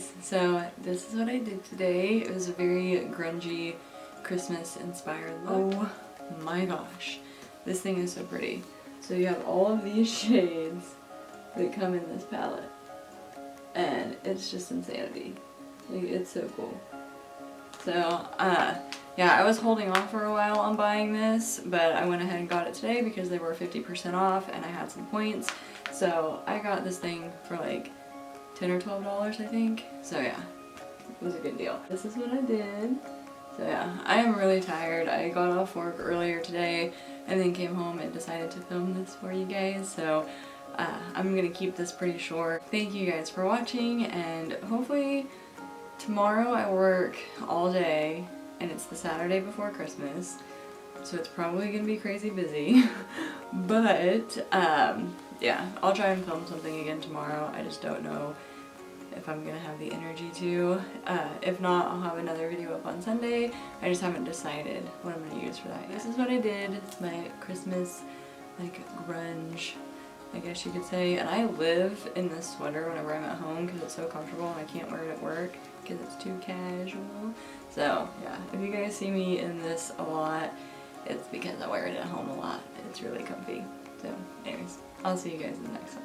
guys, so this is what I did today. It was a very grungy Christmas inspired look. Oh my gosh, this thing is so pretty. So you have all of these shades that come in this palette and it's just insanity. Like, it's so cool. So yeah, I was holding off for a while on buying this, but I went ahead and got it today because they were 50% off and I had some points. So I got this thing for like $10 or $12, I think. So yeah, it was a good deal. This is what I did. So yeah, I am really tired. I got off work earlier today and then came home and decided to film this for you guys. So I'm gonna keep this pretty short. Thank you guys for watching, and hopefully tomorrow I work all day and it's the Saturday before Christmas. So it's probably gonna be crazy busy. But yeah, I'll try and film something again tomorrow. I just don't know if I'm gonna have the energy to. If not, I'll have another video up on Sunday. I just haven't decided what I'm gonna use for that yet. This is what I did. It's my Christmas, like, grunge, I guess you could say. And I live in this sweater whenever I'm at home because it's so comfortable and I can't wear it at work because it's too casual. So yeah, if you guys see me in this a lot, it's because I wear it at home a lot. It's really comfy. So anyways, I'll see you guys in the next one.